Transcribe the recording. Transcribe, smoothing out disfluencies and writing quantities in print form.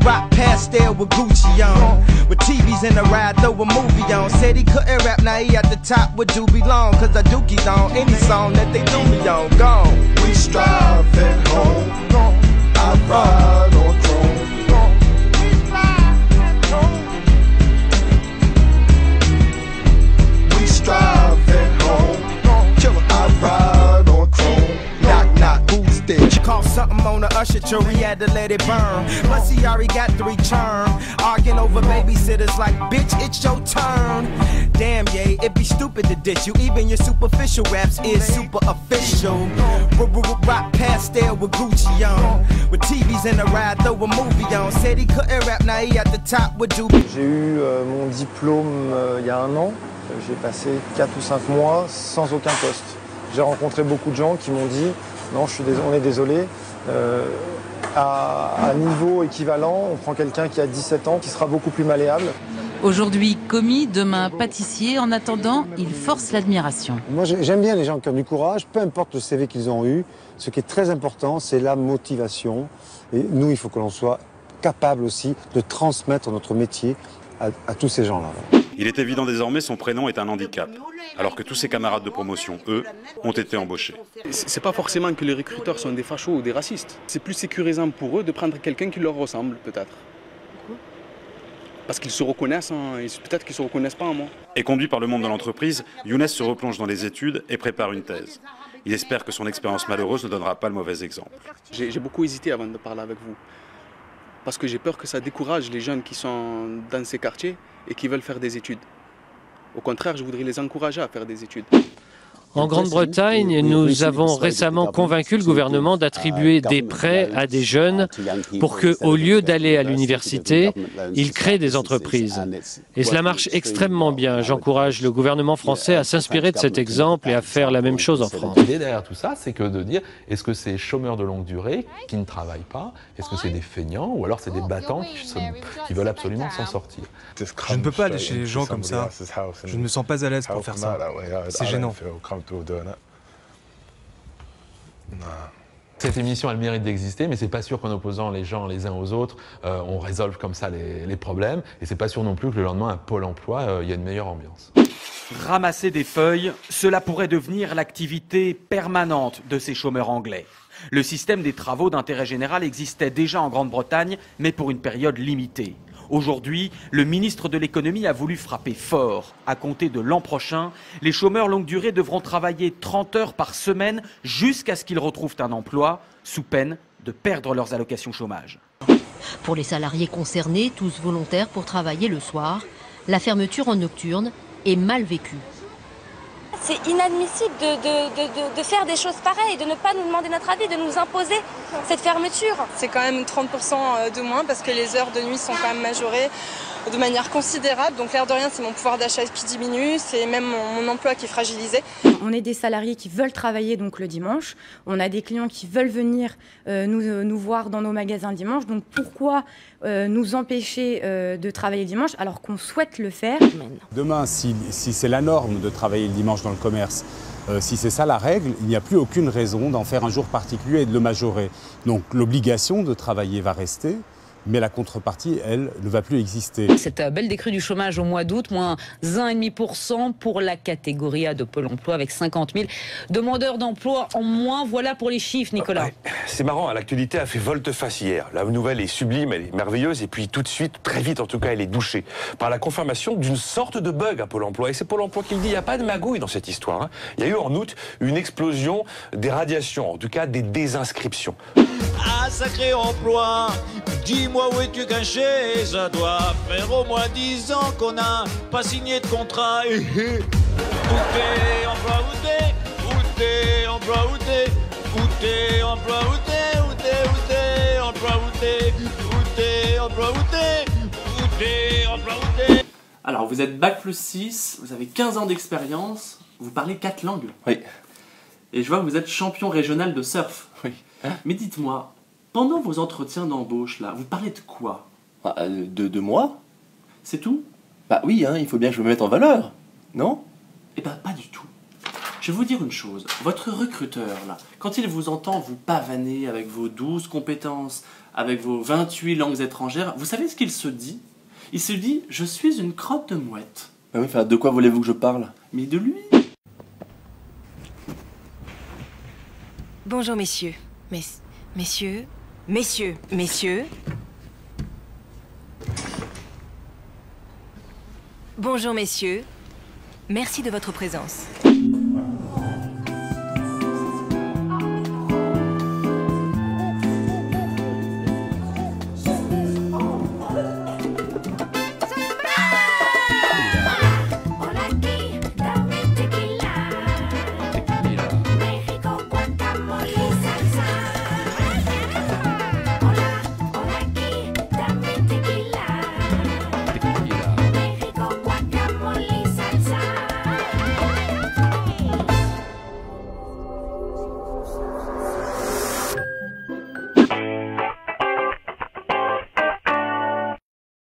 Rock past there with Gucci on. With TVs in the ride, throw a movie on. Said he couldn't rap, now he at the top with Doobie Long. Cause I dookie on any song that they do me on. Gone. We strive at home. I ride on throne. We strive at home. I ride on chrome. Knock, knock, who's there? Call something on the usher, jury had to let it burn. Plus he already got 3 term. Arguing over babysitters like, bitch, it's your turn. Damn, yeah, it'd be stupid to dish you. Even your superficial raps is super official. Rock past there with Gucci on. With TVs in the ride, throw a movie on. Said he couldn't rap, now he at the top with Doobie. J'ai eu mon diplôme il y a 1 an. J'ai passé 4 ou 5 mois sans aucun poste. J'ai rencontré beaucoup de gens qui m'ont dit non, on est désolé, à niveau équivalent, on prend quelqu'un qui a 17 ans, qui sera beaucoup plus malléable. Aujourd'hui commis, demain pâtissier. En attendant, il force l'admiration. Moi, j'aime bien les gens qui ont du courage, peu importe le CV qu'ils ont eu. Ce qui est très important, c'est la motivation. Et nous, il faut que l'on soit capable aussi de transmettre notre métier à tous ces gens-là. Il est évident désormais son prénom est un handicap, alors que tous ses camarades de promotion, eux, ont été embauchés. C'est pas forcément que les recruteurs sont des fachos ou des racistes. C'est plus sécurisant pour eux de prendre quelqu'un qui leur ressemble, peut-être. Parce qu'ils se reconnaissent, hein, et peut-être qu'ils ne se reconnaissent pas en moi. Et conduit par le monde de l'entreprise, Younes se replonge dans les études et prépare une thèse. Il espère que son expérience malheureuse ne donnera pas le mauvais exemple. J'ai beaucoup hésité avant de parler avec vous. Parce que j'ai peur que ça décourage les jeunes qui sont dans ces quartiers et qui veulent faire des études. Au contraire, je voudrais les encourager à faire des études. En Grande-Bretagne, nous avons récemment convaincu le gouvernement d'attribuer des prêts à des jeunes pour que, au lieu d'aller à l'université, ils créent des entreprises. Et cela marche extrêmement bien. J'encourage le gouvernement français à s'inspirer de cet exemple et à faire la même chose en France. L'idée derrière tout ça, c'est que de dire, est-ce que c'est chômeurs de longue durée qui ne travaillent pas? Est-ce que c'est des feignants ou alors c'est des battants qui veulent absolument s'en sortir? Je ne peux pas aller chez les gens comme ça. Je ne me sens pas à l'aise pour faire ça. C'est gênant. Cette émission a le mérite d'exister, mais c'est pas sûr qu'en opposant les gens les uns aux autres, on résolve comme ça les problèmes. Et c'est pas sûr non plus que le lendemain, à Pôle emploi, il y a une meilleure ambiance. Ramasser des feuilles, cela pourrait devenir l'activité permanente de ces chômeurs anglais. Le système des travaux d'intérêt général existait déjà en Grande-Bretagne, mais pour une période limitée. Aujourd'hui, le ministre de l'économie a voulu frapper fort. À compter de l'an prochain, les chômeurs longue durée devront travailler 30 heures par semaine jusqu'à ce qu'ils retrouvent un emploi, sous peine de perdre leurs allocations chômage. Pour les salariés concernés, tous volontaires pour travailler le soir, la fermeture en nocturne est mal vécue. C'est inadmissible de faire des choses pareilles, de ne pas nous demander notre avis, de nous imposer cette fermeture. C'est quand même 30% de moins parce que les heures de nuit sont quand même majorées de manière considérable. Donc l'air de rien, c'est mon pouvoir d'achat qui diminue, c'est même mon emploi qui est fragilisé. On est des salariés qui veulent travailler donc le dimanche. On a des clients qui veulent venir nous voir dans nos magasins le dimanche. Donc pourquoi nous empêcher de travailler le dimanche alors qu'on souhaite le faire? Demain, si c'est la norme de travailler le dimanche dans le commerce, si c'est ça la règle, il n'y a plus aucune raison d'en faire un jour particulier et de le majorer. Donc l'obligation de travailler va rester. Mais la contrepartie, elle, ne va plus exister. Cette belle décrue du chômage au mois d'août, moins 1,5% pour la catégorie A de Pôle emploi avec 50 000 demandeurs d'emploi en moins. Voilà pour les chiffres, Nicolas. C'est marrant, l'actualité a fait volte-face hier. La nouvelle est sublime, elle est merveilleuse et puis tout de suite, très vite en tout cas, elle est douchée par la confirmation d'une sorte de bug à Pôle emploi. Et c'est Pôle emploi qui le dit, il n'y a pas de magouille dans cette histoire, hein. Il y a eu en août une explosion des radiations, en tout cas des désinscriptions. Ah, sacré emploi, dis-moi où es-tu caché? Ça doit faire au moins 10 ans qu'on n'a pas signé de contrat. Où t'es, emploi, où t'es? Où t'es, emploi, où t'es? Où t'es, emploi, où t'es? Où t'es, emploi, où t'es? Où t'es, emploi, où t'es? Où t'es, emploi, où t'es? Alors, vous êtes Bac plus 6, vous avez 15 ans d'expérience, vous parlez 4 langues. Oui. Et je vois que vous êtes champion régional de surf. Oui. Mais dites-moi, pendant vos entretiens d'embauche, là, vous parlez de quoi? De moi? C'est tout? Bah oui, hein, il faut bien que je me mette en valeur, non? Eh ben, pas du tout. Je vais vous dire une chose. Votre recruteur, là, quand il vous entend vous pavaner avec vos 12 compétences, avec vos 28 langues étrangères, vous savez ce qu'il se dit? Il se dit « Je suis une crotte de mouette ». Ah oui, enfin, de quoi voulez-vous que je parle? Mais de lui. Bonjour messieurs. Messieurs. Bonjour messieurs. Merci de votre présence.